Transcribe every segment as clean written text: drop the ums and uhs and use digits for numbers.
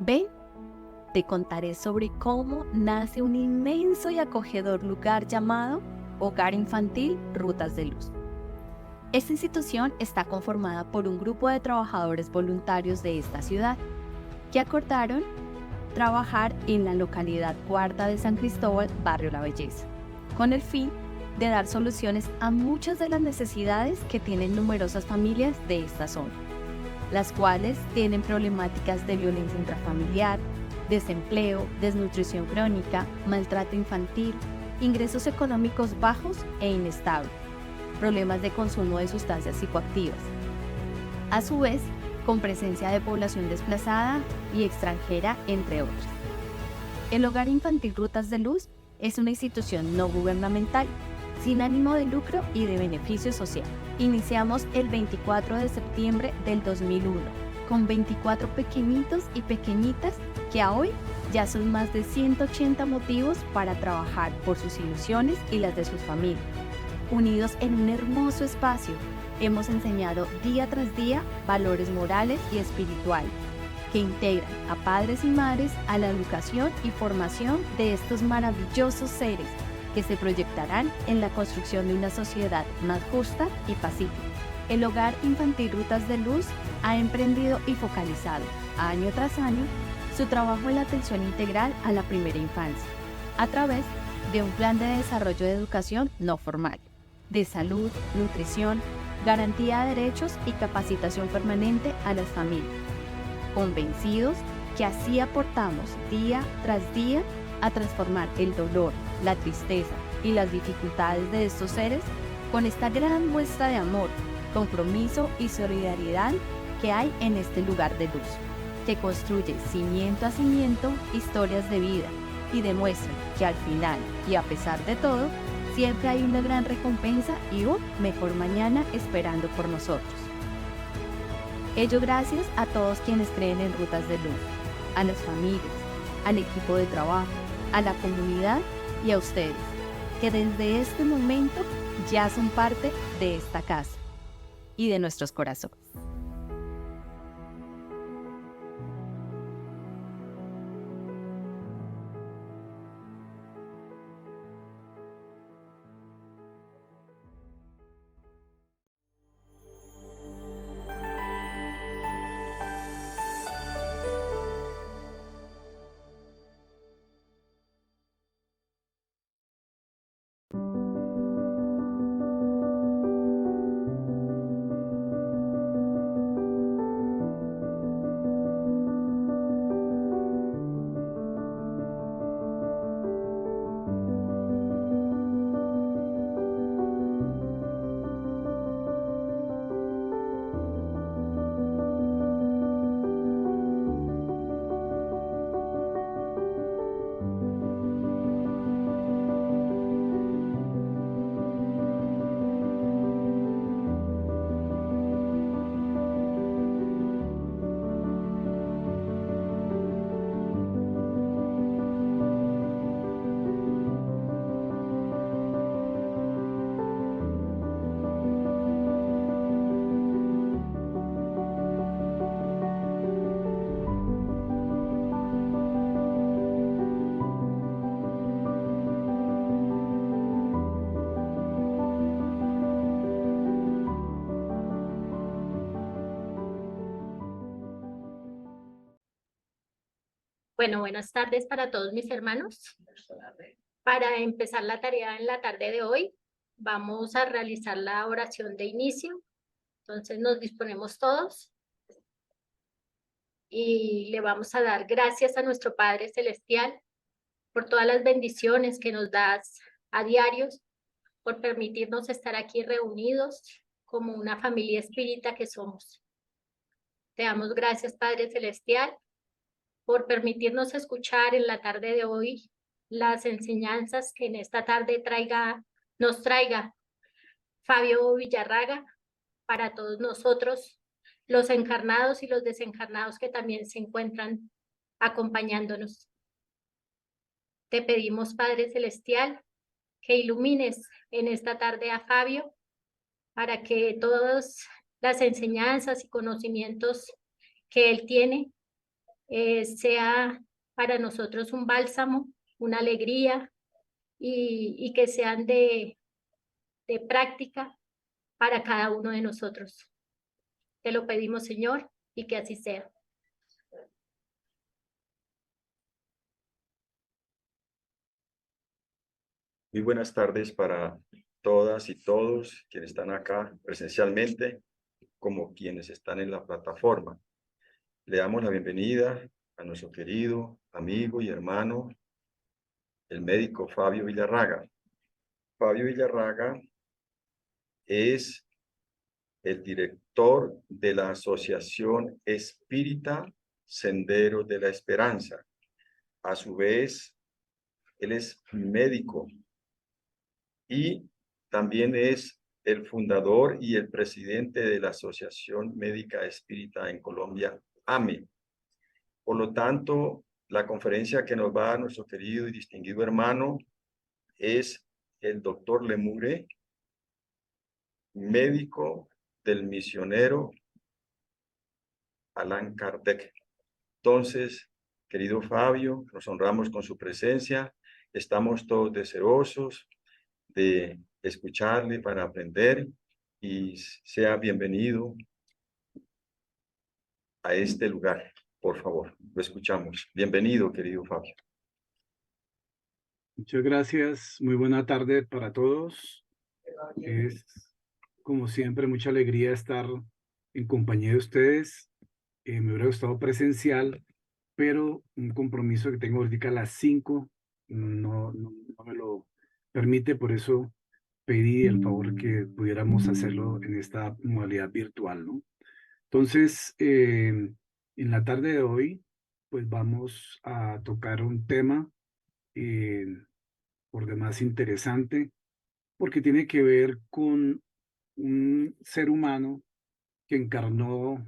Ven, te contaré sobre cómo nace un inmenso y acogedor lugar llamado Hogar Infantil Rutas de Luz. Esta institución está conformada por un grupo de trabajadores voluntarios de esta ciudad que acordaron trabajar en la localidad cuarta de San Cristóbal, Barrio La Belleza, con el fin de dar soluciones a muchas de las necesidades que tienen numerosas familias de esta zona, las cuales tienen problemáticas de violencia intrafamiliar, desempleo, desnutrición crónica, maltrato infantil, ingresos económicos bajos e inestables, problemas de consumo de sustancias psicoactivas. A su vez, con presencia de población desplazada y extranjera, entre otros. El Hogar Infantil Rutas de Luz es una institución no gubernamental, sin ánimo de lucro y de beneficio social. Iniciamos el 24 de septiembre del 2001, con 24 pequeñitos y pequeñitas que a hoy ya son más de 180 motivos para trabajar por sus ilusiones y las de sus familias. Unidos en un hermoso espacio, hemos enseñado día tras día valores morales y espirituales que integran a padres y madres a la educación y formación de estos maravillosos seres que se proyectarán en la construcción de una sociedad más justa y pacífica. El Hogar Infantil Rutas de Luz ha emprendido y focalizado, año tras año, su trabajo en la atención integral a la primera infancia, a través de un plan de desarrollo de educación no formal, de salud, nutrición, garantía de derechos y capacitación permanente a las familias, convencidos que así aportamos día tras día a transformar el dolor, la tristeza y las dificultades de estos seres con esta gran muestra de amor, compromiso y solidaridad que hay en este lugar de luz, que construye cimiento a cimiento historias de vida y demuestra que al final y a pesar de todo, siempre hay una gran recompensa y un mejor mañana esperando por nosotros. Ello gracias a todos quienes creen en Rutas de Luz, a las familias, al equipo de trabajo, a la comunidad y a ustedes, que desde este momento ya son parte de esta casa y de nuestros corazones. Bueno, buenas tardes para todos mis hermanos. Para empezar la tarea en la tarde de hoy, vamos a realizar la oración de inicio. Entonces nos disponemos todos y le vamos a dar gracias a nuestro Padre Celestial por todas las bendiciones que nos das a diarios, por permitirnos estar aquí reunidos como una familia espírita que somos. Te damos gracias, Padre Celestial, por permitirnos escuchar en la tarde de hoy las enseñanzas que en esta tarde nos traiga Fabio Villarraga para todos nosotros, los encarnados y los desencarnados que también se encuentran acompañándonos. Te pedimos, Padre Celestial, que ilumines en esta tarde a Fabio para que todas las enseñanzas y conocimientos que él tiene sea para nosotros un bálsamo, una alegría y que sean de práctica para cada uno de nosotros. Te lo pedimos, Señor, y que así sea. Muy buenas tardes para todas y todos quienes están acá presencialmente, como quienes están en la plataforma. Le damos la bienvenida a nuestro querido amigo y hermano, el médico Fabio Villarraga. Fabio Villarraga es el director de la Asociación Espírita Sendero de la Esperanza. A su vez, él es médico y también es el fundador y el presidente de la Asociación Médica Espírita en Colombia, AME. Por lo tanto, la conferencia que nos va a dar nuestro querido y distinguido hermano es el doctor Lemure, médico del misionero Allan Kardec. Entonces, querido Fabio, nos honramos con su presencia. Estamos todos deseosos de escucharle para aprender y sea bienvenido a este lugar. Por favor, lo escuchamos. Bienvenido, querido Fabio. Muchas gracias. Muy buena tarde para todos. Es, como siempre, mucha alegría estar en compañía de ustedes. Me hubiera gustado presencial, pero un compromiso que tengo ahorita a las 5 no me lo permite. Por eso pedí el favor que pudiéramos hacerlo en esta modalidad virtual, ¿no? Entonces, en la tarde de hoy, pues vamos a tocar un tema eh, por demás interesante, porque tiene que ver con un ser humano que encarnó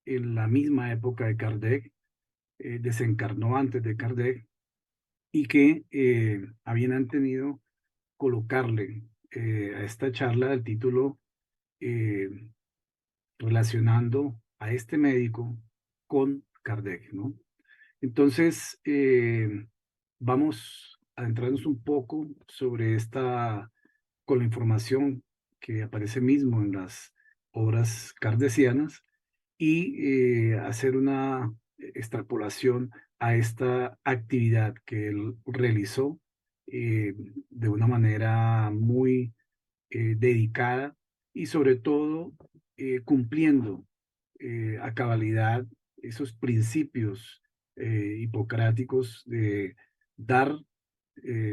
en la misma época de Kardec, desencarnó antes de Kardec, y que habían entendido colocarle a esta charla el título eh, relacionando a este médico con Kardec, ¿no? Entonces, vamos a adentrarnos un poco sobre con la información que aparece mismo en las obras kardecianas y hacer una extrapolación a esta actividad que él realizó de una manera muy dedicada y sobre todo cumpliendo a cabalidad esos principios hipocráticos de dar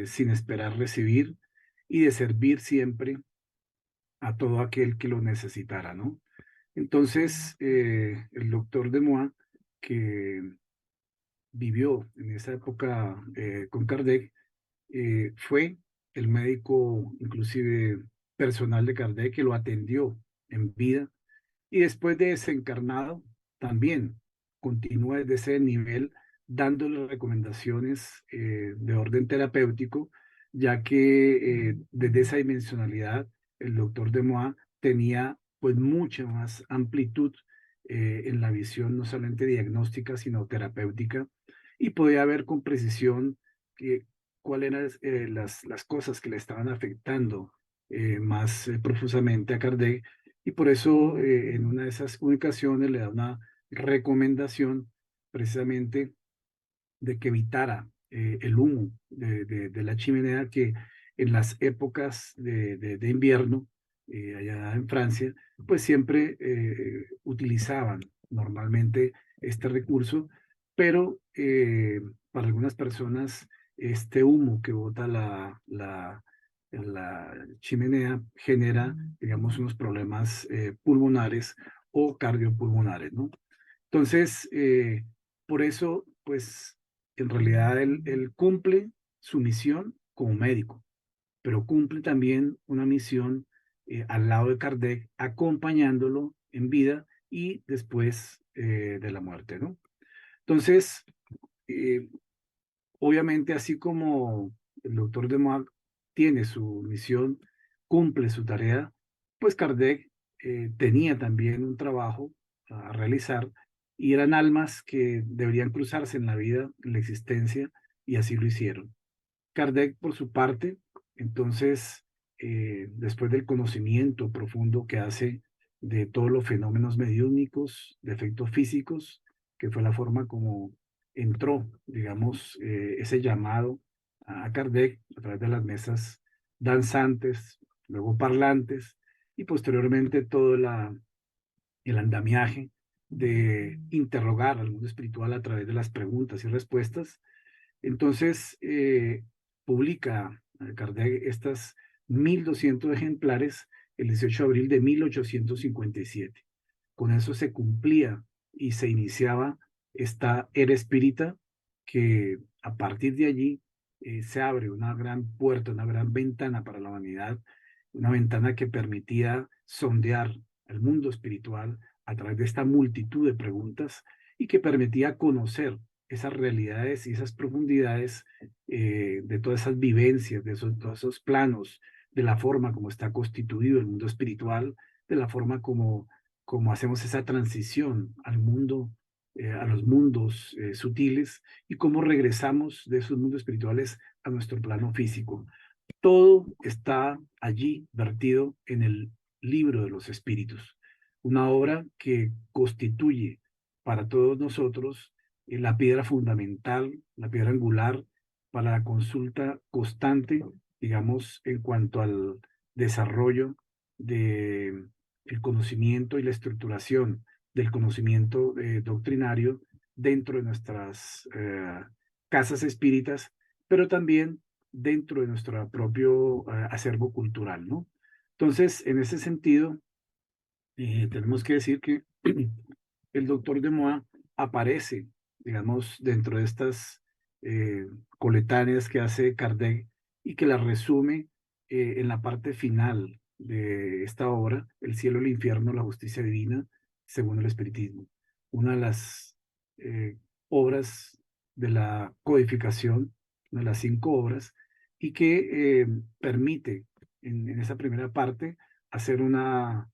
sin esperar recibir y de servir siempre a todo aquel que lo necesitara, ¿no? Entonces, el doctor Demois, que vivió en esa época con Kardec, fue el médico, inclusive personal de Kardec, que lo atendió en vida y después de desencarnado también continúa desde ese nivel dándole recomendaciones de orden terapéutico, ya que desde esa dimensionalidad el doctor Demois tenía pues mucha más amplitud en la visión no solamente diagnóstica, sino terapéutica, y podía ver con precisión cuáles eran las cosas que le estaban afectando más profusamente a Kardec, y por eso en una de esas comunicaciones le da una recomendación precisamente de que evitara el humo de la chimenea, que en las épocas de invierno, allá en Francia, pues siempre utilizaban normalmente este recurso, pero para algunas personas este humo que bota la chimenea genera, digamos, unos problemas pulmonares o cardiopulmonares, ¿no? Entonces, por eso, pues, en realidad él cumple su misión como médico, pero cumple también una misión al lado de Kardec, acompañándolo en vida y después de la muerte, ¿no? Entonces, eh, obviamente, así como el doctor Demois tiene su misión, cumple su tarea, pues Kardec tenía también un trabajo a realizar y eran almas que deberían cruzarse en la vida, en la existencia, y así lo hicieron. Kardec, por su parte, entonces, después del conocimiento profundo que hace de todos los fenómenos mediúnicos, de efectos físicos, que fue la forma como entró, digamos, ese llamado a Kardec a través de las mesas danzantes, luego parlantes, y posteriormente todo el andamiaje de interrogar al mundo espiritual a través de las preguntas y respuestas. Entonces, publica Kardec estas 1200 ejemplares el 18 de abril de 1857. Con eso se cumplía y se iniciaba esta era espírita que a partir de allí se abre una gran puerta, una gran ventana para la humanidad, una ventana que permitía sondear el mundo espiritual a través de esta multitud de preguntas y que permitía conocer esas realidades y esas profundidades de todas esas vivencias, de todos esos planos, de la forma como está constituido el mundo espiritual, de la forma como hacemos esa transición al mundo, a los mundos sutiles y cómo regresamos de esos mundos espirituales a nuestro plano físico. Todo está allí vertido en el libro de los espíritus, una obra que constituye para todos nosotros la piedra fundamental, la piedra angular para la consulta constante, digamos, en cuanto al desarrollo de el conocimiento y la estructuración del conocimiento doctrinario dentro de nuestras casas espíritas, pero también dentro de nuestro propio acervo cultural, ¿no? Entonces, en ese sentido, tenemos que decir que el doctor de Moa aparece, digamos, dentro de estas coletáneas que hace Kardec y que las resume en la parte final de esta obra, El cielo, el infierno, la justicia divina, según el espiritismo. Una de las obras de la codificación, una de las 5 obras, y que permite en esa primera parte hacer unas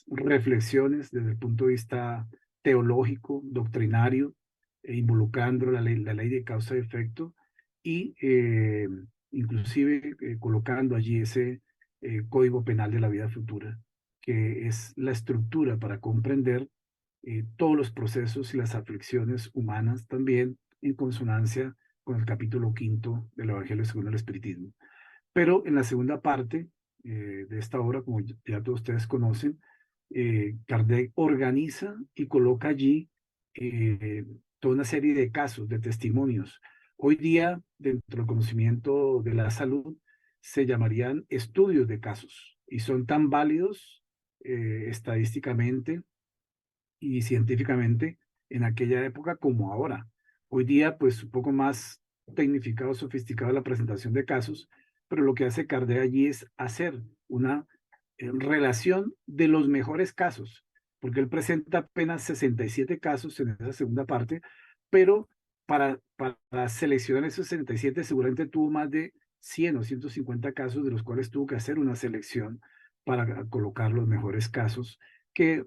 reflexiones desde el punto de vista teológico, doctrinario, involucrando la ley de causa y efecto y inclusive colocando allí ese código penal de la vida futura, que es la estructura para comprender todos los procesos y las aflicciones humanas también en consonancia con el capítulo 5 del Evangelio según el Espiritismo. Pero en la segunda parte de esta obra, como ya todos ustedes conocen, Kardec organiza y coloca allí toda una serie de casos, de testimonios. Hoy día, dentro del conocimiento de la salud, se llamarían estudios de casos y son tan válidos estadísticamente y científicamente en aquella época como ahora. Hoy día, pues un poco más tecnificado, sofisticado la presentación de casos, pero lo que hace Kardec allí es hacer una relación de los mejores casos, porque él presenta apenas 67 casos en esa segunda parte, pero para seleccionar esos 67 seguramente tuvo más de 100 o 150 casos, de los cuales tuvo que hacer una selección para colocar los mejores casos que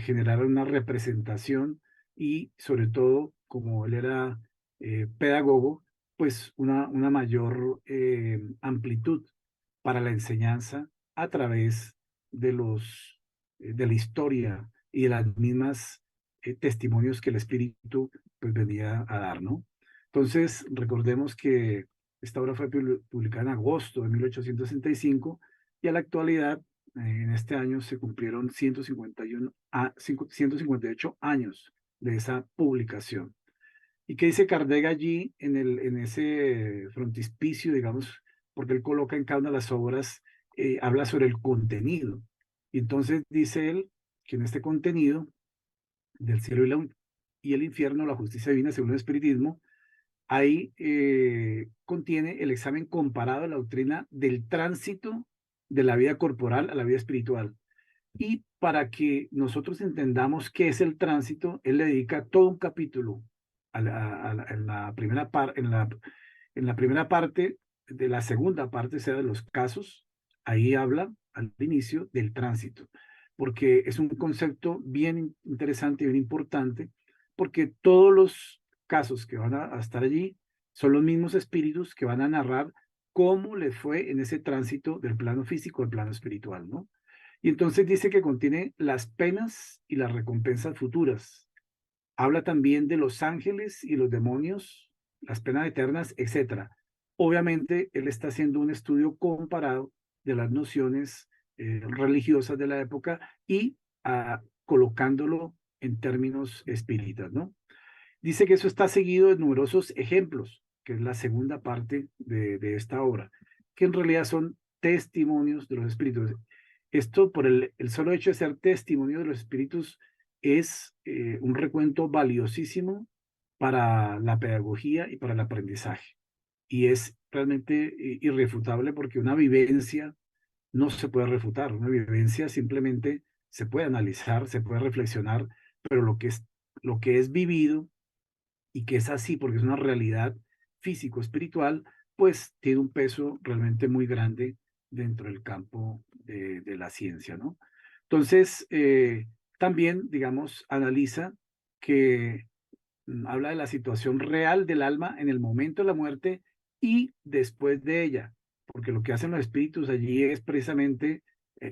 generaran una representación y sobre todo, como él era pedagogo, pues una mayor amplitud para la enseñanza a través de de la historia y de las mismas testimonios que el espíritu pues venía a dar, ¿no? Entonces, recordemos que esta obra fue publicada en agosto de 1865 y a la actualidad, en este año, se cumplieron 158 años de esa publicación. ¿Y qué dice Kardec allí en ese frontispicio, digamos, porque él coloca en cada una de las obras, habla sobre el contenido? Y entonces dice él que en este contenido del cielo y el infierno, la justicia divina según el espiritismo, ahí contiene el examen comparado de la doctrina del tránsito de la vida corporal a la vida espiritual. Y para que nosotros entendamos qué es el tránsito, él le dedica todo un capítulo en la primera parte de la segunda parte, sea de los casos, ahí habla al inicio del tránsito. porque es un concepto bien interesante y bien importante, porque todos los casos que van a estar allí son los mismos espíritus que van a narrar cómo les fue en ese tránsito del plano físico al plano espiritual, ¿no? Y entonces dice que contiene las penas y las recompensas futuras. Habla también de los ángeles y los demonios, las penas eternas, etc. Obviamente, él está haciendo un estudio comparado de las nociones religiosas de la época y colocándolo en términos espíritas, ¿no? Dice que eso está seguido de numerosos ejemplos, que es la segunda parte de esta obra, que en realidad son testimonios de los espíritus. Esto, por el solo hecho de ser testimonio de los espíritus, es un recuento valiosísimo para la pedagogía y para el aprendizaje. Y es realmente irrefutable porque una vivencia no se puede refutar. Una vivencia simplemente se puede analizar, se puede reflexionar, pero lo que es vivido y que es así porque es una realidad físico-espiritual, pues tiene un peso realmente muy grande dentro del campo de la ciencia, ¿no? Entonces, también, digamos, analiza que habla de la situación real del alma en el momento de la muerte y después de ella, porque lo que hacen los espíritus allí es precisamente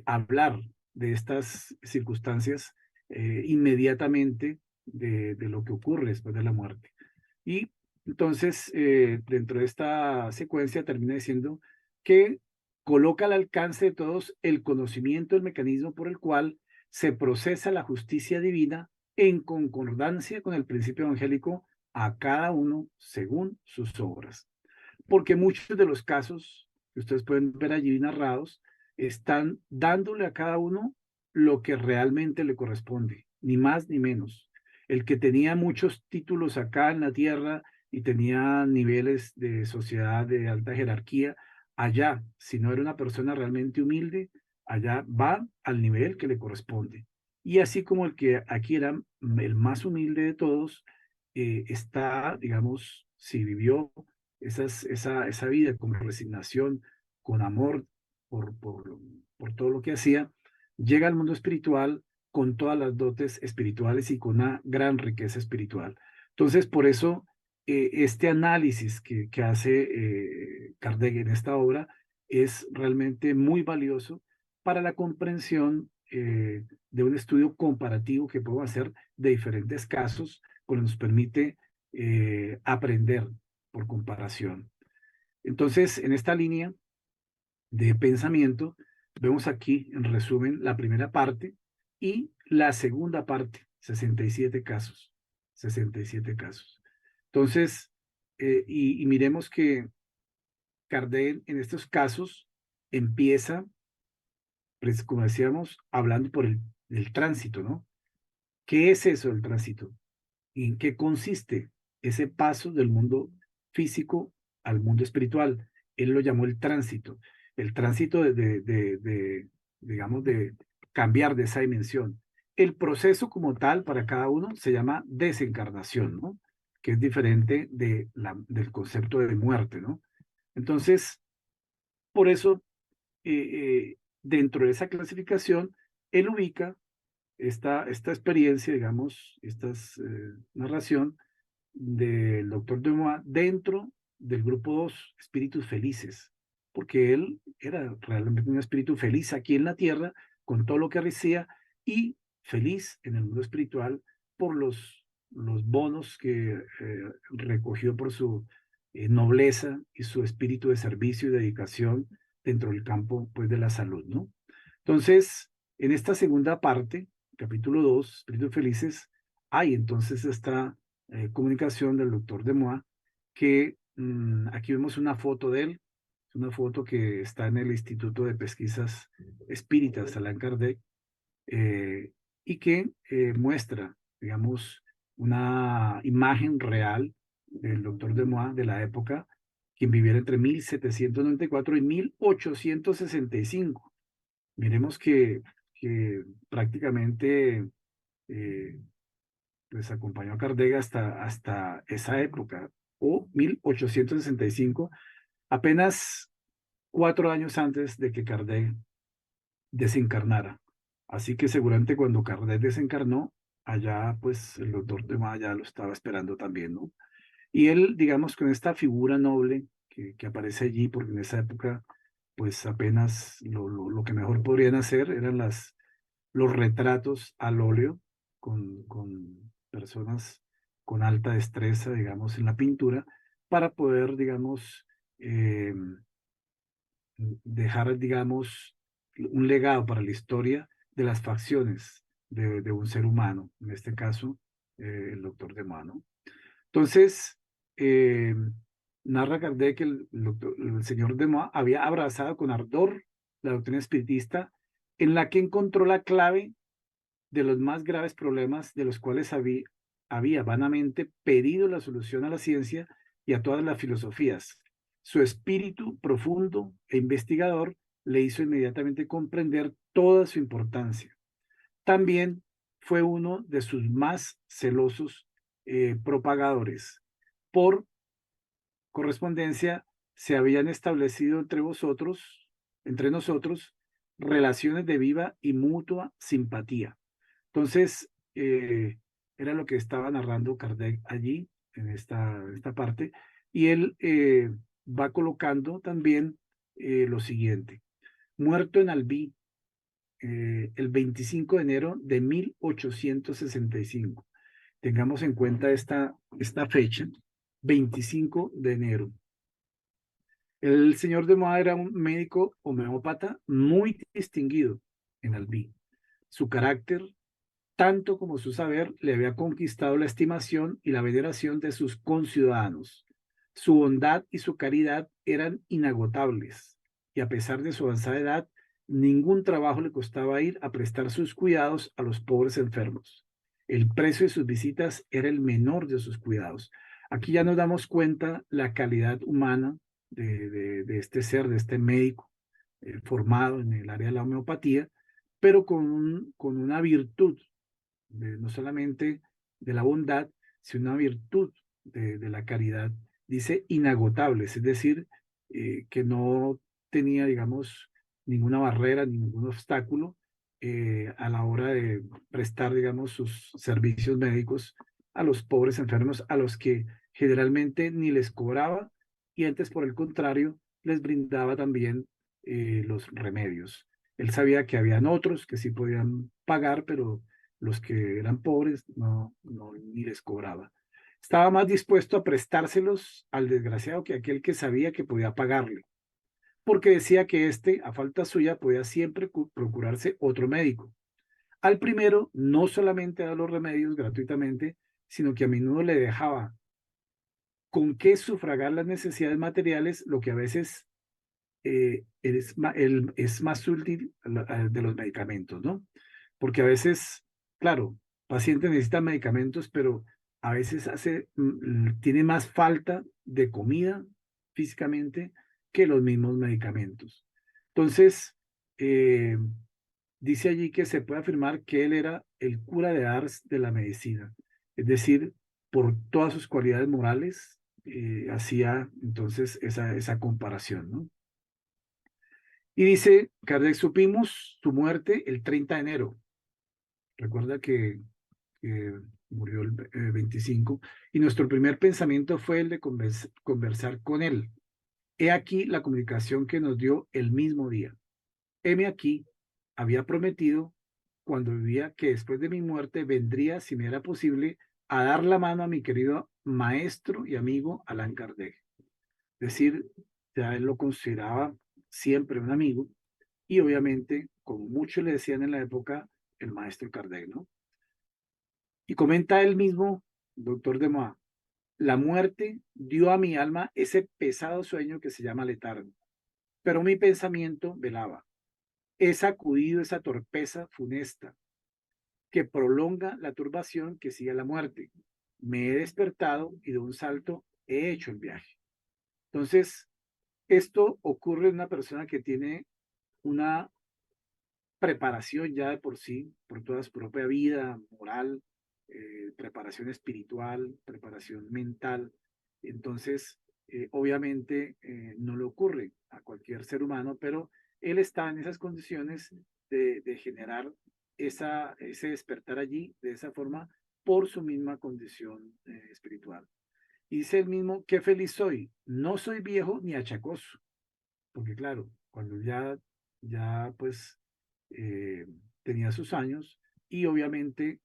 hablar de estas circunstancias inmediatamente de lo que ocurre después de la muerte. Y entonces, dentro de esta secuencia termina diciendo que coloca al alcance de todos el conocimiento del mecanismo por el cual se procesa la justicia divina en concordancia con el principio evangélico a cada uno según sus obras. Porque muchos de los casos que ustedes pueden ver allí narrados están dándole a cada uno lo que realmente le corresponde, ni más ni menos. El que tenía muchos títulos acá en la tierra y tenía niveles de sociedad de alta jerarquía, allá, si no era una persona realmente humilde, allá va al nivel que le corresponde. Y así como el que aquí era el más humilde de todos, está, digamos, si vivió esa vida con resignación, con amor por todo lo que hacía, llega al mundo espiritual con todas las dotes espirituales y con una gran riqueza espiritual. Entonces, por eso, este análisis que hace Kardec en esta obra es realmente muy valioso para la comprensión de un estudio comparativo que podemos hacer de diferentes casos, que nos permite aprender por comparación. Entonces, en esta línea de pensamiento, vemos aquí, en resumen, la primera parte y la segunda parte, 67 casos. 67 casos. Entonces, y miremos que Kardec en estos casos empieza, pues, como decíamos, hablando por el tránsito, ¿no? ¿Qué es eso el tránsito? ¿Y en qué consiste ese paso del mundo físico al mundo espiritual? Él lo llamó el tránsito digamos, de cambiar de esa dimensión. El proceso como tal para cada uno se llama desencarnación, ¿no? Que es diferente del concepto de muerte, ¿no? Entonces, por eso, dentro de esa clasificación, él ubica esta experiencia, digamos, esta narración del doctor Dumas dentro del grupo 2, espíritus felices, porque él era realmente un espíritu feliz aquí en la tierra, con todo lo que hacía, y feliz en el mundo espiritual por los bonos que recogió por su nobleza y su espíritu de servicio y dedicación dentro del campo, pues, de la salud, ¿no? Entonces, en esta segunda parte, capítulo 2, espíritus felices, hay entonces esta comunicación del doctor Demois, que aquí vemos una foto de él, es una foto que está en el Instituto de Pesquisas Espíritas Allan Kardec, y que muestra, digamos, una imagen real del doctor Demois de la época, quien viviera entre 1794 y 1865. Miremos que prácticamente pues acompañó a Kardec hasta esa época, o 1865, apenas 4 años antes de que Kardec desencarnara. Así que seguramente cuando Kardec desencarnó, allá pues el doctor de Ma ya lo estaba esperando también, ¿no? Y él, digamos, con esta figura noble que aparece allí, porque en esa época pues apenas lo que mejor podrían hacer eran los retratos al óleo con personas con alta destreza, digamos, en la pintura, para poder, digamos, eh, dejar, digamos, un legado para la historia de las facciones de un ser humano, en este caso, el doctor de Mano. Entonces, eh, narra Kardec que el señor de Moa había abrazado con ardor la doctrina espiritista, en la que encontró la clave de los más graves problemas de los cuales había vanamente pedido la solución a la ciencia y a todas las filosofías. Su espíritu profundo e investigador le hizo inmediatamente comprender toda su importancia. También fue uno de sus más celosos propagadores. Por correspondencia, se habían establecido entre nosotros, relaciones de viva y mutua simpatía. Entonces, era lo que estaba narrando Kardec allí, en esta parte, y él va colocando también lo siguiente. Muerto en Albi, el 25 de enero de 1865. Tengamos en cuenta esta fecha, 25 de enero. El señor de Moa era un médico homeópata muy distinguido en Albi. Su carácter, tanto como su saber, le había conquistado la estimación y la veneración de sus conciudadanos. Su bondad y su caridad eran inagotables, y a pesar de su avanzada edad, ningún trabajo le costaba ir a prestar sus cuidados a los pobres enfermos. El precio de sus visitas era el menor de sus cuidados. Aquí ya nos damos cuenta la calidad humana de este ser, de este médico formado en el área de la homeopatía, pero con una virtud no solamente de la bondad, sino una virtud de la caridad. Dice inagotables, es decir, que no tenía, digamos, ninguna barrera, ningún obstáculo a la hora de prestar, digamos, sus servicios médicos a los pobres enfermos, a los que generalmente ni les cobraba y antes, por el contrario, les brindaba también los remedios. Él sabía que habían otros que sí podían pagar, pero los que eran pobres ni les cobraba. Estaba más dispuesto a prestárselos al desgraciado que aquel que sabía que podía pagarle, porque decía que éste, a falta suya, podía siempre procurarse otro médico. Al primero, no solamente dar los remedios gratuitamente, sino que a menudo le dejaba con qué sufragar las necesidades materiales, lo que a veces es más útil de los medicamentos, ¿no? Porque a veces, claro, paciente necesita medicamentos, pero a veces tiene más falta de comida físicamente que los mismos medicamentos. Entonces, dice allí que se puede afirmar que él era el cura de Ars de la medicina, es decir, por todas sus cualidades morales, hacía entonces esa comparación, ¿no? Y dice, Kardec, supimos su muerte el 30 de enero. Recuerda que murió el 25, y nuestro primer pensamiento fue el de conversar con él. He aquí la comunicación que nos dio el mismo día. Heme aquí, había prometido cuando vivía que después de mi muerte vendría, si me era posible, a dar la mano a mi querido maestro y amigo Allan Kardec. Es decir, ya él lo consideraba siempre un amigo, y obviamente, como muchos le decían en la época, el maestro Kardec, ¿no? Y comenta él mismo, doctor de Moa, la muerte dio a mi alma ese pesado sueño que se llama letargo, pero mi pensamiento velaba. He sacudido esa torpeza funesta que prolonga la turbación que sigue a la muerte. Me he despertado y de un salto he hecho el viaje. Entonces, esto ocurre en una persona que tiene una preparación ya de por sí, por toda su propia vida moral, preparación espiritual, preparación mental. Entonces, obviamente no le ocurre a cualquier ser humano, pero él está en esas condiciones de generar ese despertar allí de esa forma por su misma condición espiritual. Y dice el mismo, qué feliz soy, no soy viejo ni achacoso, porque claro, cuando ya pues eh, tenía sus años y obviamente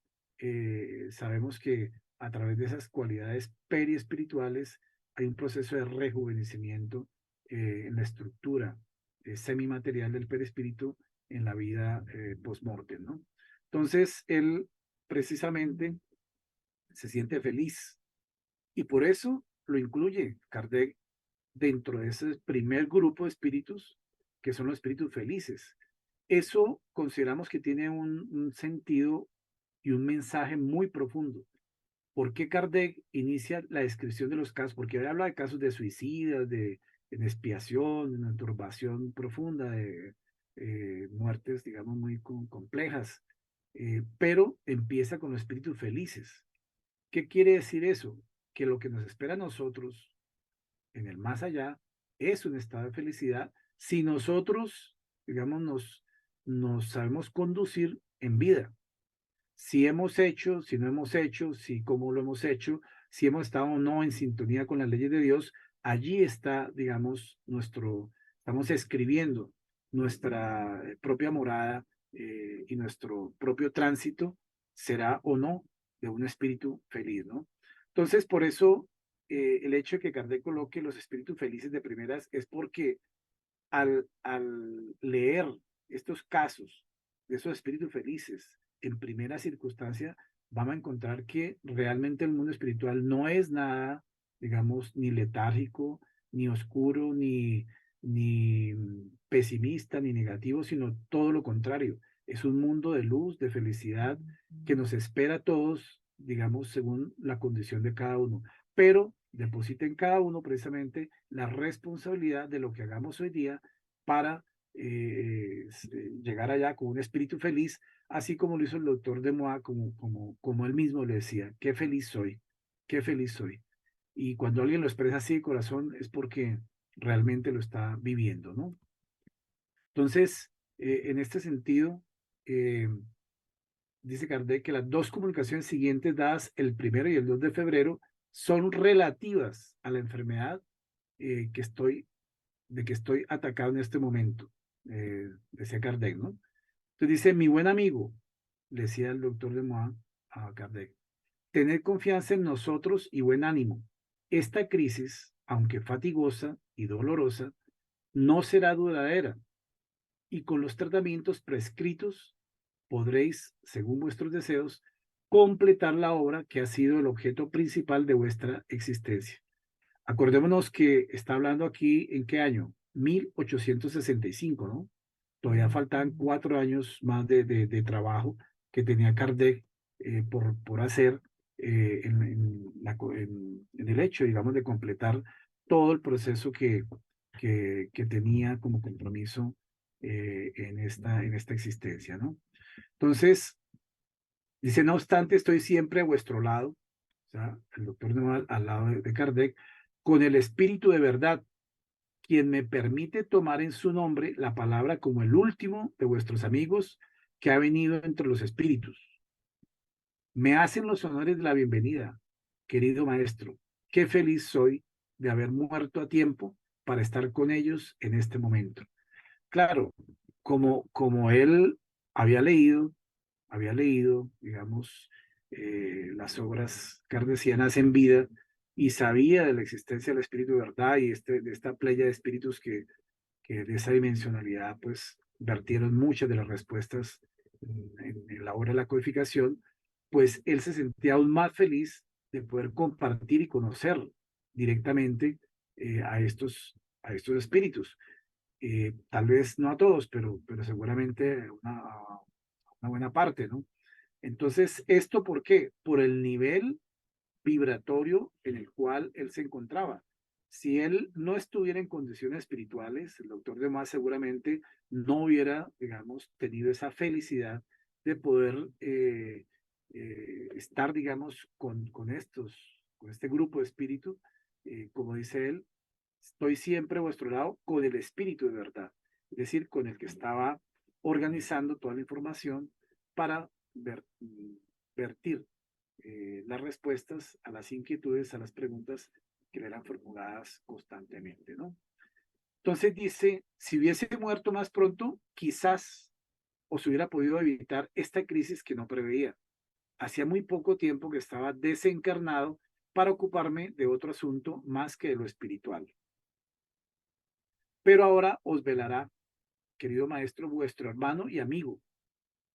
sabemos que a través de esas cualidades periespirituales hay un proceso de rejuvenecimiento en la estructura semimaterial del perispíritu en la vida post-mortem, ¿no? Entonces, él precisamente se siente feliz y por eso lo incluye Kardec dentro de ese primer grupo de espíritus, que son los espíritus felices. Eso consideramos que tiene un sentido y un mensaje muy profundo. ¿Por qué Kardec inicia la descripción de los casos? Porque él habla de casos de suicidas, de expiación, de una turbación profunda, de muertes, digamos, muy complejas, pero empieza con los espíritus felices. ¿Qué quiere decir eso? Que lo que nos espera a nosotros en el más allá es un estado de felicidad si nosotros, digamos, nos sabemos conducir en vida. Si hemos hecho, si no hemos hecho, si cómo lo hemos hecho, si hemos estado o no en sintonía con las leyes de Dios, allí está, digamos, estamos escribiendo nuestra propia morada y nuestro propio tránsito será o no de un espíritu feliz, ¿no? Entonces, por eso, el hecho de que Kardec coloque los espíritus felices de primeras es porque al leer estos casos de esos espíritus felices en primera circunstancia, vamos a encontrar que realmente el mundo espiritual no es nada, digamos, ni letárgico, ni oscuro, ni pesimista, ni negativo, sino todo lo contrario. Es un mundo de luz, de felicidad, que nos espera a todos, digamos, según la condición de cada uno. Pero deposita en cada uno precisamente la responsabilidad de lo que hagamos hoy día para llegar allá con un espíritu feliz, así como lo hizo el doctor de Moa, como él mismo le decía, qué feliz soy, qué feliz soy. Y cuando alguien lo expresa así de corazón es porque realmente lo está viviendo, ¿no? Entonces, en este sentido, eh, dice Kardec que las dos comunicaciones siguientes dadas el 1 y el 2 de febrero son relativas a la enfermedad de que estoy atacado en este momento, decía Kardec, ¿no? Entonces dice, mi buen amigo, le decía el doctor de Moa a Kardec, tener confianza en nosotros y buen ánimo. Esta crisis, aunque fatigosa y dolorosa, no será duradera y con los tratamientos prescritos podréis, según vuestros deseos, completar la obra que ha sido el objeto principal de vuestra existencia. Acordémonos que está hablando aquí en qué año, 1865, ¿no? Todavía faltaban 4 años más de trabajo que tenía Kardec por hacer en el hecho, digamos, de completar todo el proceso que tenía como compromiso en esta existencia, ¿no? Entonces, dice, no obstante, estoy siempre a vuestro lado, o sea, el doctor Noval al lado de Kardec, con el espíritu de verdad, quien me permite tomar en su nombre la palabra como el último de vuestros amigos que ha venido entre los espíritus. Me hacen los honores de la bienvenida, querido maestro. Qué feliz soy de haber muerto a tiempo para estar con ellos en este momento. Claro, como él había leído, digamos, las obras kardecianas en vida y sabía de la existencia del espíritu de verdad y de esta playa de espíritus que de esa dimensionalidad, pues, vertieron muchas de las respuestas en la obra de la codificación, pues él se sentía aún más feliz de poder compartir y conocer directamente a estos espíritus. Tal vez no a todos, pero seguramente una buena parte, ¿no? Entonces, ¿esto por qué? Por el nivel vibratorio en el cual él se encontraba. Si él no estuviera en condiciones espirituales, el doctor de Más seguramente no hubiera, digamos, tenido esa felicidad de poder estar, digamos, con este grupo de espíritu, como dice él, estoy siempre a vuestro lado con el espíritu de verdad, es decir, con el que estaba organizando toda la información para vertir las respuestas a las inquietudes, a las preguntas que le eran formuladas constantemente, ¿no? Entonces dice, si hubiese muerto más pronto, quizás os hubiera podido evitar esta crisis que no preveía. Hacía muy poco tiempo que estaba desencarnado para ocuparme de otro asunto más que de lo espiritual. Pero ahora os velará, querido maestro, vuestro hermano y amigo,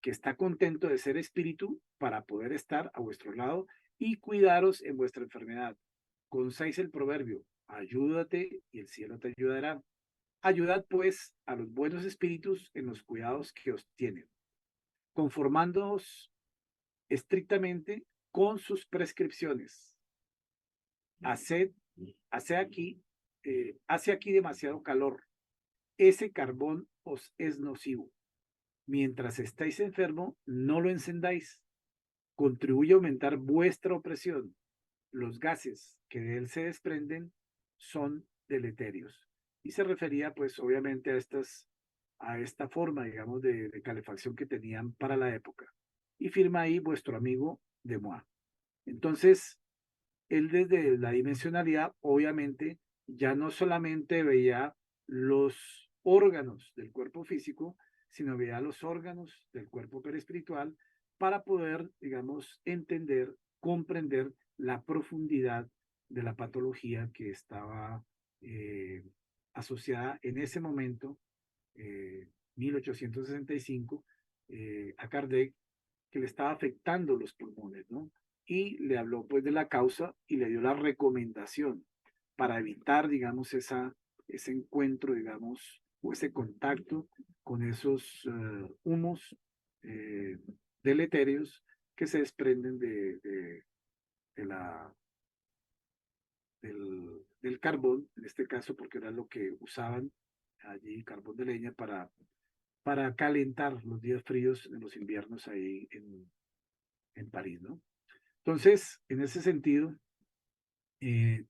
que está contento de ser espíritu para poder estar a vuestro lado y cuidaros en vuestra enfermedad. Conocéis el proverbio, ayúdate y el cielo te ayudará. Ayudad pues a los buenos espíritus en los cuidados que os tienen, conformándoos estrictamente con sus prescripciones. Hace aquí demasiado calor. Ese carbón os es nocivo. Mientras estáis enfermo, no lo encendáis. Contribuye a aumentar vuestra opresión. Los gases que de él se desprenden son deleterios. Y se refería, pues, obviamente a esta forma, digamos, de calefacción que tenían para la época. Y firma ahí vuestro amigo Demois. Entonces, él desde la dimensionalidad, obviamente, ya no solamente veía los órganos del cuerpo físico, sino veía los órganos del cuerpo perispiritual para poder, digamos, entender, comprender la profundidad de la patología que estaba asociada en ese momento, 1865, a Kardec, que le estaba afectando los pulmones, ¿no? Y le habló pues de la causa y le dio la recomendación para evitar, digamos, ese encuentro, digamos, o ese contacto con esos humos deleterios que se desprenden del carbón, en este caso, porque era lo que usaban allí, carbón de leña, para calentar los días fríos en los inviernos ahí en París, ¿no? Entonces, en ese sentido,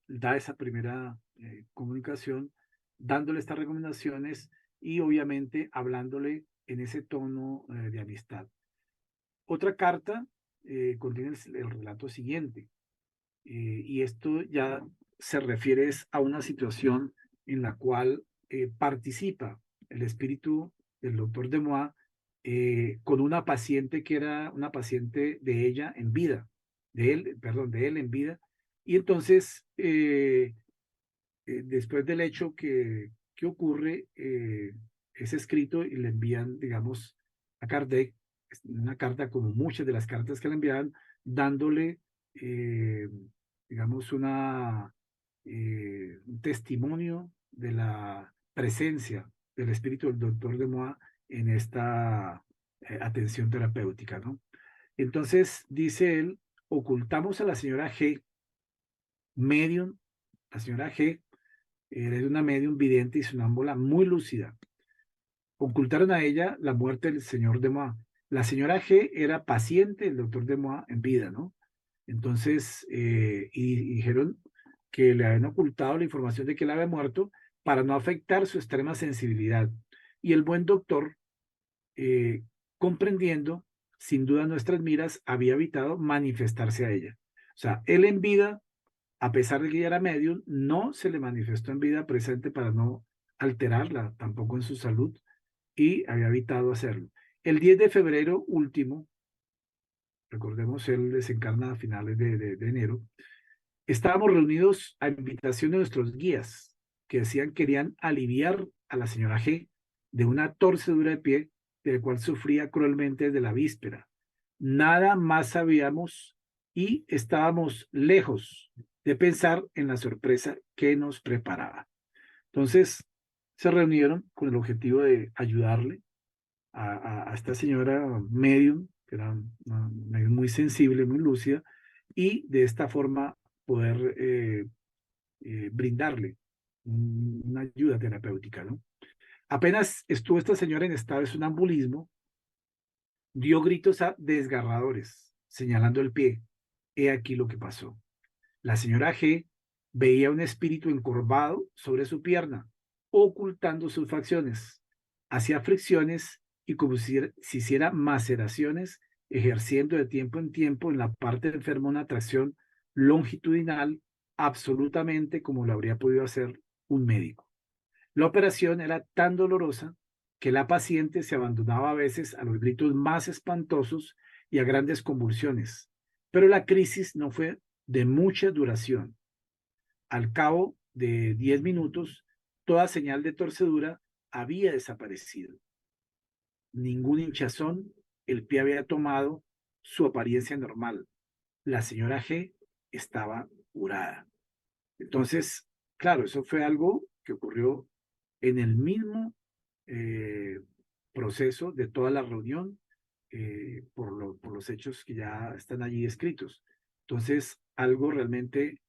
da esa primera comunicación, dándole estas recomendaciones y obviamente hablándole en ese tono de amistad. Otra carta contiene el relato siguiente, y esto ya se refiere a una situación en la cual participa el espíritu del doctor Demois con una paciente que era una paciente de ella en vida, de él en vida, y entonces después del hecho que ocurre, es escrito y le envían, digamos, a Kardec, una carta como muchas de las cartas que le enviaban, dándole, digamos, un testimonio de la presencia del espíritu del doctor Demois en esta atención terapéutica, ¿no? Entonces, dice él, ocultamos a la señora G, medium, la señora G, era una medium vidente y sonámbula muy lúcida. Ocultaron a ella la muerte del señor Demois. La señora G era paciente del doctor Demois en vida, ¿no? Entonces, y dijeron que le habían ocultado la información de que él había muerto para no afectar su extrema sensibilidad. Y el buen doctor, comprendiendo, sin duda nuestras miras, había evitado manifestarse a ella. O sea, él en vida, a pesar de que ella era medium, no se le manifestó en vida presente para no alterarla tampoco en su salud y había evitado hacerlo. El 10 de febrero último, recordemos, él desencarna a finales de enero, estábamos reunidos a invitación de nuestros guías que decían querían aliviar a la señora G de una torcedura de pie del cual sufría cruelmente desde la víspera. Nada más sabíamos y estábamos lejos de pensar en la sorpresa que nos preparaba. Entonces, se reunieron con el objetivo de ayudarle a esta señora medium, que era una medium muy sensible, muy lúcida, y de esta forma poder brindarle una ayuda terapéutica, ¿no? Apenas estuvo esta señora en estado de sonambulismo, dio gritos desgarradores, señalando el pie. He aquí lo que pasó. La señora G veía un espíritu encorvado sobre su pierna, ocultando sus facciones. Hacía fricciones y como si hiciera maceraciones ejerciendo de tiempo en tiempo en la parte enferma una tracción longitudinal absolutamente como lo habría podido hacer un médico. La operación era tan dolorosa que la paciente se abandonaba a veces a los gritos más espantosos y a grandes convulsiones, pero la crisis no fue de mucha duración. Al cabo de 10 minutos, toda señal de torcedura había desaparecido. Ningún hinchazón, el pie había tomado su apariencia normal. La señora G estaba curada. Entonces, claro, eso fue algo que ocurrió en el mismo proceso de toda la reunión por los hechos que ya están allí escritos. Entonces, algo realmente,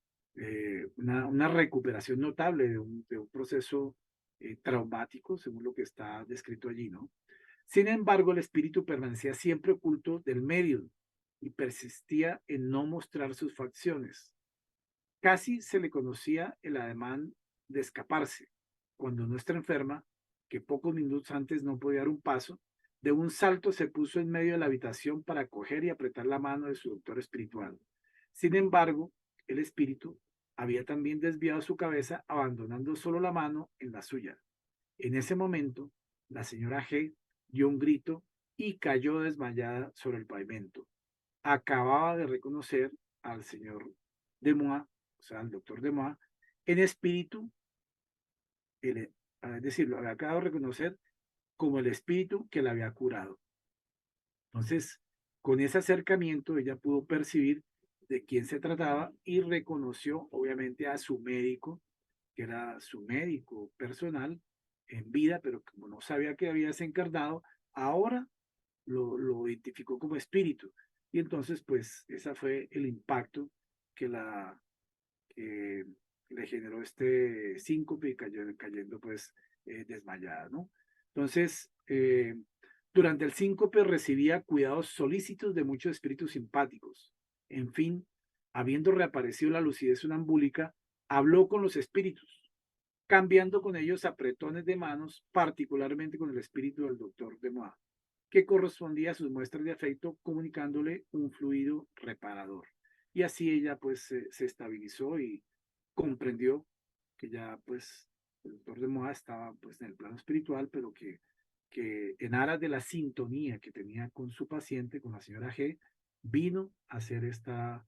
una recuperación notable de un proceso traumático, según lo que está descrito allí, ¿no? Sin embargo, el espíritu permanecía siempre oculto del medio y persistía en no mostrar sus facciones. Casi se le conocía el ademán de escaparse, cuando nuestra enferma, que pocos minutos antes no podía dar un paso, de un salto se puso en medio de la habitación para coger y apretar la mano de su doctor espiritual. Sin embargo, el espíritu había también desviado su cabeza, abandonando solo la mano en la suya. En ese momento, la señora G dio un grito y cayó desmayada sobre el pavimento. Acababa de reconocer al señor Demois, o sea, al doctor Demois, en espíritu, es decir, lo había acabado de reconocer como el espíritu que la había curado. Entonces, con ese acercamiento, ella pudo percibir de quién se trataba y reconoció, obviamente, a su médico, que era su médico personal en vida, pero como no sabía que había desencarnado, ahora lo identificó como espíritu. Y entonces, pues, ese fue el impacto que le generó este síncope y cayendo pues, desmayada, ¿no? Entonces, durante el síncope recibía cuidados solícitos de muchos espíritus simpáticos. En fin, habiendo reaparecido la lucidez sonambúlica, habló con los espíritus, cambiando con ellos apretones de manos, particularmente con el espíritu del doctor Demois, que correspondía a sus muestras de afecto, comunicándole un fluido reparador. Y así ella pues se estabilizó y comprendió que ya pues el doctor Demois estaba pues en el plano espiritual, pero que en aras de la sintonía que tenía con su paciente, con la señora G, vino a hacer esta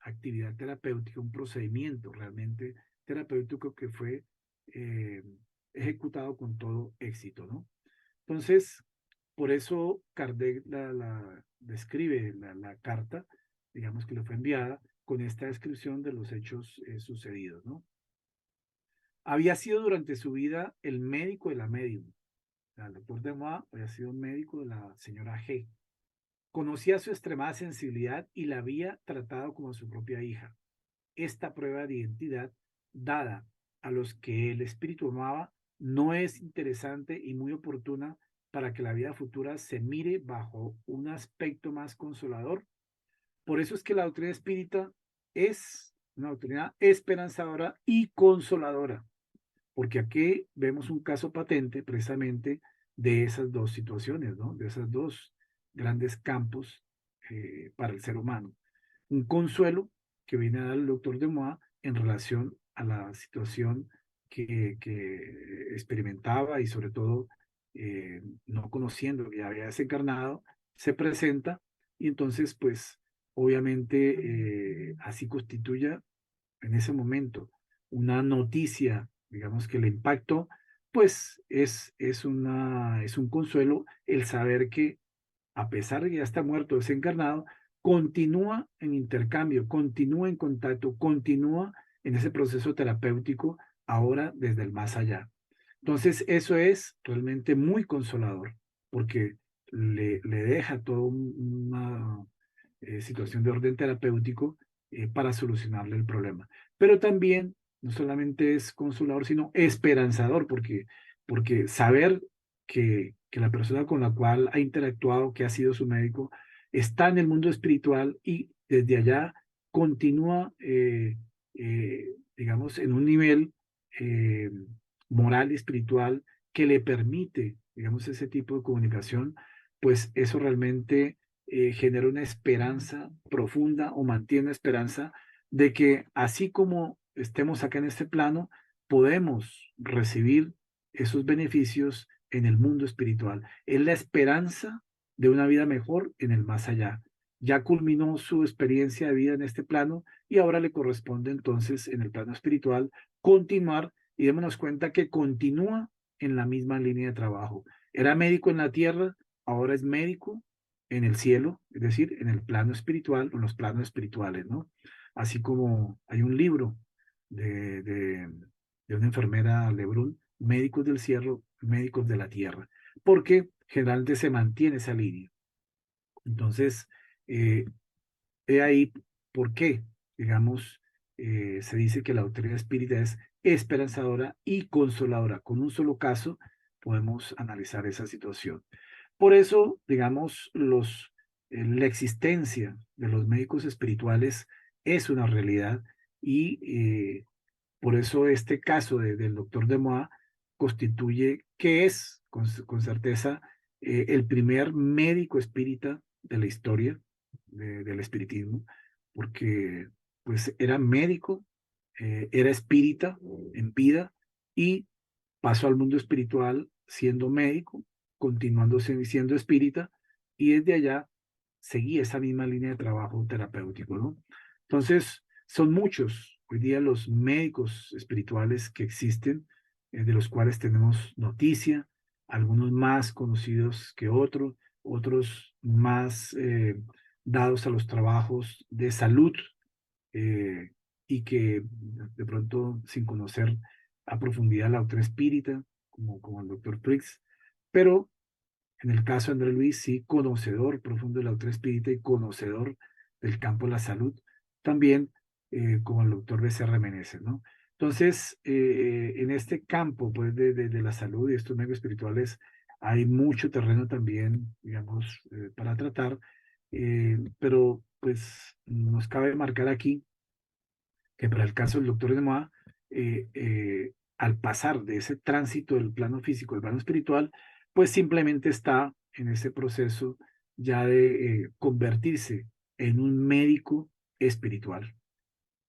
actividad terapéutica, un procedimiento realmente terapéutico que fue ejecutado con todo éxito, ¿no? Entonces, por eso Kardec describe la carta, digamos que le fue enviada, con esta descripción de los hechos sucedidos, ¿no? Había sido durante su vida el médico de la médium. El doctor Demois había sido un médico de la señora G. Conocía su extremada sensibilidad y la había tratado como a su propia hija. Esta prueba de identidad, dada a los que el espíritu amaba, no es interesante y muy oportuna para que la vida futura se mire bajo un aspecto más consolador. Por eso es que la doctrina espírita es una doctrina esperanzadora y consoladora, porque aquí vemos un caso patente precisamente de esas dos situaciones, ¿no? De esos dos grandes campos para el ser humano. Un consuelo que viene a dar el doctor Demois en relación a la situación que experimentaba y sobre todo no conociendo que ya había desencarnado, se presenta y entonces pues obviamente así constituya en ese momento una noticia, digamos que el impacto, pues es un consuelo el saber que a pesar de que ya está muerto, desencarnado, continúa en intercambio, continúa en contacto, continúa en ese proceso terapéutico ahora desde el más allá. Entonces, eso es realmente muy consolador, porque le deja toda una situación de orden terapéutico para solucionarle el problema. Pero también no solamente es consolador, sino esperanzador, porque saber que la persona con la cual ha interactuado, que ha sido su médico, está en el mundo espiritual y desde allá continúa, digamos, en un nivel moral y espiritual que le permite, digamos, ese tipo de comunicación, pues eso realmente genera una esperanza profunda o mantiene una esperanza de que así como estemos acá en este plano, podemos recibir esos beneficios en el mundo espiritual. Es la esperanza de una vida mejor en el más allá. Ya culminó su experiencia de vida en este plano y ahora le corresponde entonces en el plano espiritual continuar, y démonos cuenta que continúa en la misma línea de trabajo. Era médico en la tierra, ahora es médico en el cielo, es decir, en el plano espiritual o en los planos espirituales, ¿no? Así como hay un libro de, de, de una enfermera Lebrun, Médicos del Cielo, Médicos de la Tierra, porque generalmente se mantiene esa línea. Entonces, eh, he ahí por qué, digamos, se dice que la doctrina espírita es esperanzadora y consoladora. Con un solo caso podemos analizar esa situación. Por eso, digamos, la existencia de los médicos espirituales es una realidad y por eso este caso del doctor Demois constituye que es, con certeza, el primer médico espírita de la historia del espiritismo, porque pues era médico, era espírita en vida y pasó al mundo espiritual siendo médico, continuando siendo espírita, y desde allá seguía esa misma línea de trabajo terapéutico, ¿no? Entonces, son muchos hoy día los médicos espirituales que existen, de los cuales tenemos noticia, algunos más conocidos que otros, otros más dados a los trabajos de salud, eh, y que de pronto sin conocer a profundidad la doctrina espírita, como el doctor Prix, pero en el caso de Andrés Luis, sí, conocedor profundo de la doctrina espírita y conocedor del campo de la salud, también como el doctor Becerra Meneses, ¿no? Entonces, en este campo pues, de la salud y estos medios espirituales, hay mucho terreno también, digamos, para tratar, pero pues nos cabe marcar aquí que para el caso del doctor Demois, al pasar de ese tránsito del plano físico al plano espiritual, pues simplemente está en ese proceso ya de convertirse en un médico espiritual,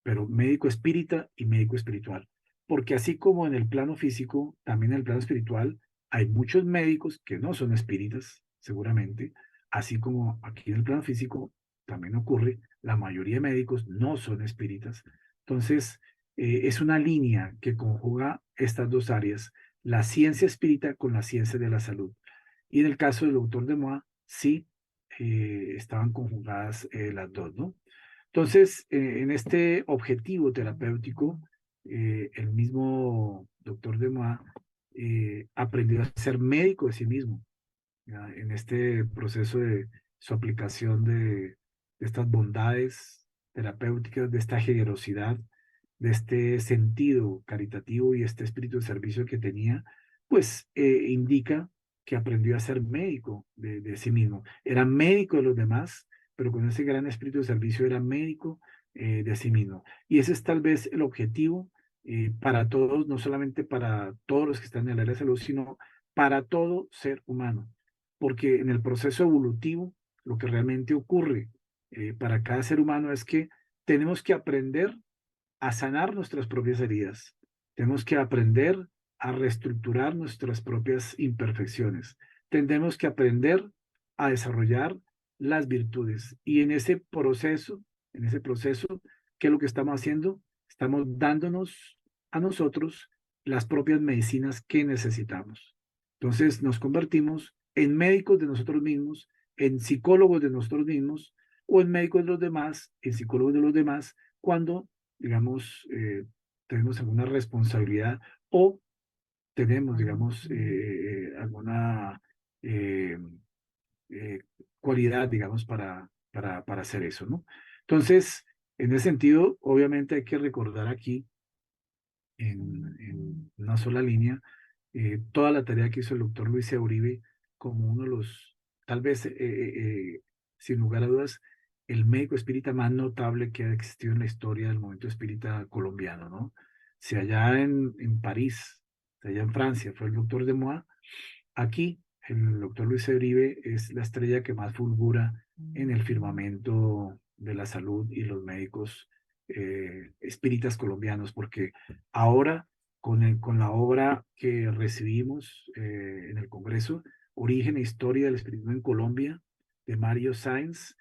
pero médico espírita y médico espiritual. Porque así como en el plano físico, también en el plano espiritual, hay muchos médicos que no son espíritas, seguramente, así como aquí en el plano físico también ocurre, la mayoría de médicos no son espíritas. Entonces, es una línea que conjuga estas dos áreas, la ciencia espírita con la ciencia de la salud. Y en el caso del doctor Demois, sí, estaban conjugadas las dos, ¿no? Entonces, en este objetivo terapéutico, el mismo doctor Demois aprendió a ser médico de sí mismo, ¿ya? En este proceso de su aplicación de estas bondades terapéuticas, de esta generosidad, de este sentido caritativo y este espíritu de servicio que tenía, pues indica que aprendió a ser médico de sí mismo. Era médico de los demás, pero con ese gran espíritu de servicio era médico de sí mismo. Y ese es tal vez el objetivo para todos, no solamente para todos los que están en el área de salud, sino para todo ser humano. Porque en el proceso evolutivo, lo que realmente ocurre para cada ser humano es que tenemos que aprender a sanar nuestras propias heridas. Tenemos que aprender a reestructurar nuestras propias imperfecciones. Tenemos que aprender a desarrollar las virtudes. Y en ese proceso, ¿qué es lo que estamos haciendo? Estamos dándonos a nosotros las propias medicinas que necesitamos. Entonces nos convertimos en médicos de nosotros mismos, en psicólogos de nosotros mismos, o en médicos de los demás, en psicólogos de los demás, cuando digamos, tenemos alguna responsabilidad o tenemos, digamos, alguna eh, eh, cualidad, digamos, para hacer eso, ¿no? Entonces, en ese sentido, obviamente hay que recordar aquí, en una sola línea, toda la tarea que hizo el doctor Luis Uribe como uno de los, tal vez, sin lugar a dudas, el médico espírita más notable que ha existido en la historia del movimiento espírita colombiano, ¿no? Si allá en París, si allá en Francia fue el doctor Demois, aquí el doctor Luis Uribe es la estrella que más fulgura en el firmamento de la salud y los médicos espíritas colombianos, porque ahora con la obra que recibimos en el Congreso, Origen e Historia del Espiritismo en Colombia, de Mario Sáenz,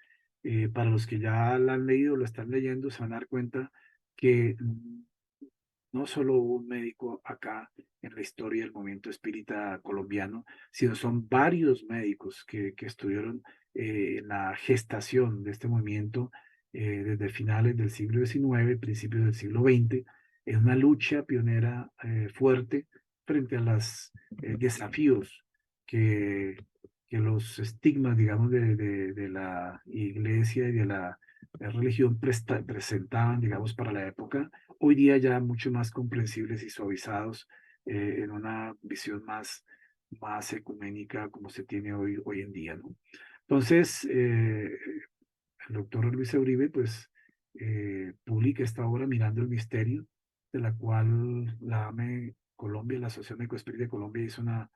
para los que ya la han leído o la están leyendo, se van a dar cuenta que no solo hubo un médico acá en la historia del movimiento espírita colombiano, sino son varios médicos que estuvieron en la gestación de este movimiento desde finales del siglo XIX, principios del siglo XX, en una lucha pionera fuerte frente a los desafíos que, que los estigmas, digamos, de la iglesia y de la religión presentaban, digamos, para la época, hoy día ya mucho más comprensibles y suavizados en una visión más ecuménica como se tiene hoy en día, ¿no? Entonces, el doctor Luis Uribe, pues, publica esta obra Mirando el Misterio, de la cual la AME Colombia, la Asociación Médico Espírita de Colombia, hizo una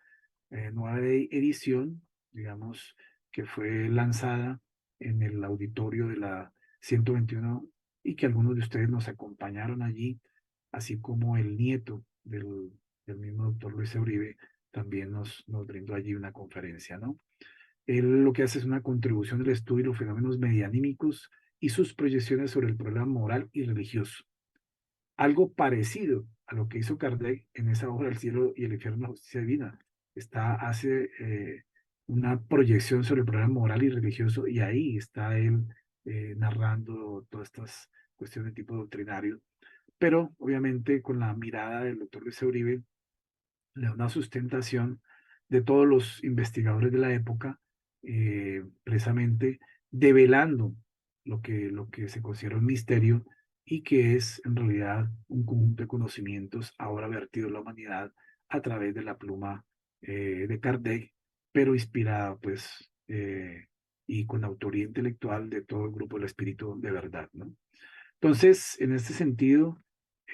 nueva edición, digamos, que fue lanzada en el auditorio de la 121 y que algunos de ustedes nos acompañaron allí, así como el nieto del mismo doctor Luis Uribe también nos brindó allí una conferencia, ¿no? Él lo que hace es una contribución del estudio de los fenómenos medianímicos y sus proyecciones sobre el problema moral y religioso. Algo parecido a lo que hizo Kardec en esa obra El cielo y el infierno, la justicia divina. Hace una proyección sobre el problema moral y religioso y ahí está él narrando todas estas cuestiones de tipo doctrinario, pero obviamente con la mirada del doctor Luis Uribe le da una sustentación de todos los investigadores de la época, precisamente develando lo que se considera un misterio y que es en realidad un conjunto de conocimientos ahora vertido en la humanidad a través de la pluma de Kardec, pero inspirada pues y con autoría intelectual de todo el grupo del Espíritu de Verdad, ¿no? Entonces, en este sentido,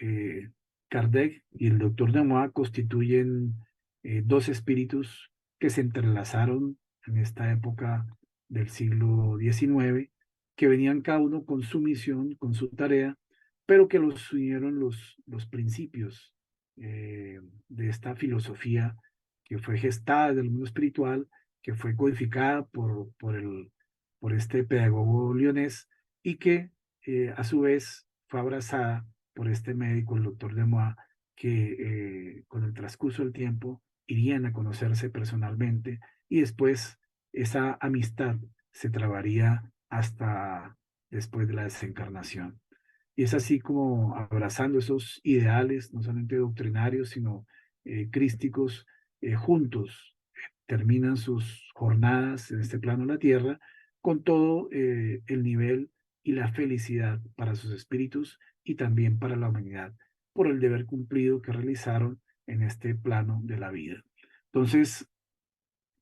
eh, Kardec y el doctor Demois constituyen dos espíritus que se entrelazaron en esta época del siglo XIX, que venían cada uno con su misión, con su tarea, pero que los unieron los principios de esta filosofía que fue gestada del mundo espiritual, que fue codificada por este pedagogo leonés y que a su vez fue abrazada por este médico, el doctor Demois, que con el transcurso del tiempo irían a conocerse personalmente y después esa amistad se trabaría hasta después de la desencarnación. Y es así como abrazando esos ideales, no solamente doctrinarios, sino crísticos, juntos terminan sus jornadas en este plano de la tierra con todo el nivel y la felicidad para sus espíritus y también para la humanidad por el deber cumplido que realizaron en este plano de la vida. Entonces,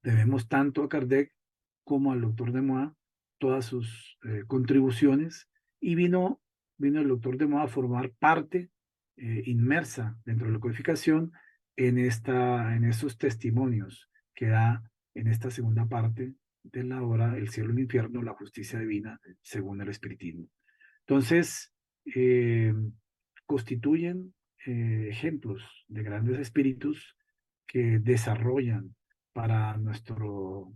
debemos tanto a Kardec como al doctor Demois todas sus contribuciones y vino el doctor Demois a formar parte inmersa dentro de la codificación en estos testimonios que da en esta segunda parte de la obra El cielo y el infierno, la justicia divina según el espiritismo. Entonces, eh, constituyen ejemplos de grandes espíritus que desarrollan para nuestro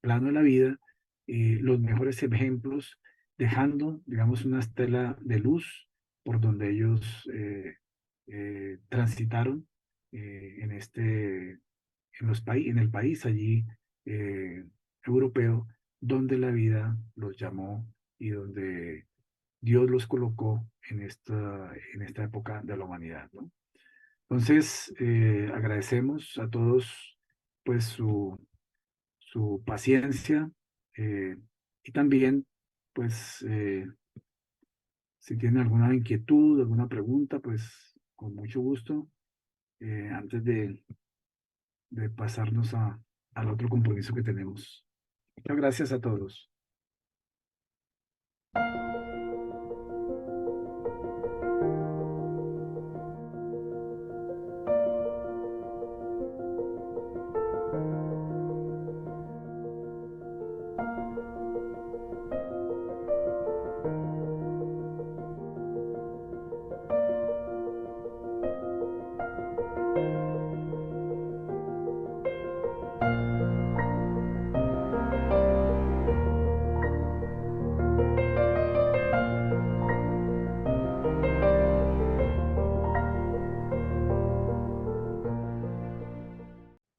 plano de la vida los mejores ejemplos, dejando, digamos, una estela de luz por donde ellos transitaron en el país allí eh, europeo, donde la vida los llamó y donde Dios los colocó en esta época de la humanidad, ¿no? Entonces, agradecemos a todos pues su paciencia y también pues si tienen alguna inquietud, alguna pregunta, pues con mucho gusto, antes de pasarnos al otro compromiso que tenemos. Muchas gracias a todos.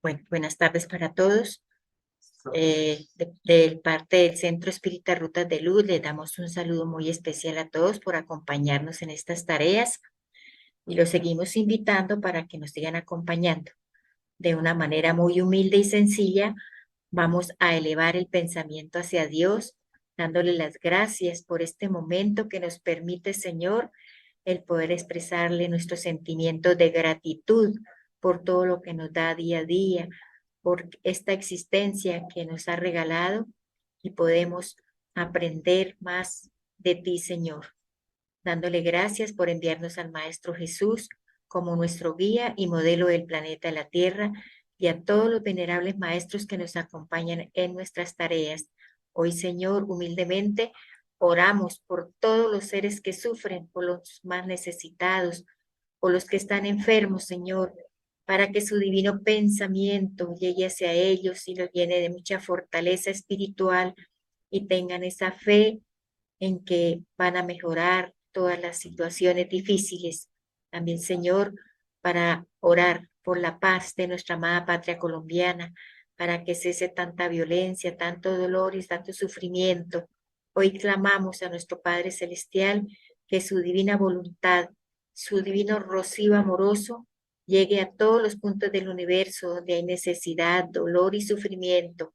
Bueno, buenas tardes para todos. De parte del Centro Espírita Rutas de Luz, les damos un saludo muy especial a todos por acompañarnos en estas tareas y los seguimos invitando para que nos sigan acompañando. De una manera muy humilde y sencilla, vamos a elevar el pensamiento hacia Dios, dándole las gracias por este momento que nos permite, Señor, el poder expresarle nuestros sentimientos de gratitud por todo lo que nos da día a día, por esta existencia que nos ha regalado y podemos aprender más de ti, Señor. Dándole gracias por enviarnos al Maestro Jesús como nuestro guía y modelo del planeta de la Tierra y a todos los venerables maestros que nos acompañan en nuestras tareas. Hoy, Señor, humildemente oramos por todos los seres que sufren, por los más necesitados, por los que están enfermos, Señor, para que su divino pensamiento llegue hacia ellos y los llene de mucha fortaleza espiritual y tengan esa fe en que van a mejorar todas las situaciones difíciles. También, Señor, para orar por la paz de nuestra amada patria colombiana, para que cese tanta violencia, tanto dolor y tanto sufrimiento. Hoy clamamos a nuestro Padre Celestial que su divina voluntad, su divino rocío amoroso, llegue a todos los puntos del universo donde hay necesidad, dolor y sufrimiento.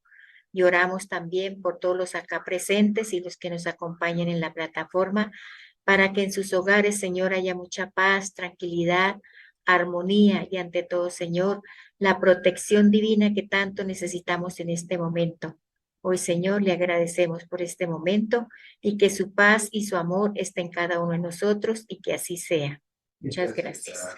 Y oramos también por todos los acá presentes y los que nos acompañan en la plataforma, para que en sus hogares, Señor, haya mucha paz, tranquilidad, armonía y ante todo, Señor, la protección divina que tanto necesitamos en este momento. Hoy, Señor, le agradecemos por este momento y que su paz y su amor estén en cada uno de nosotros y que así sea. Muchas gracias.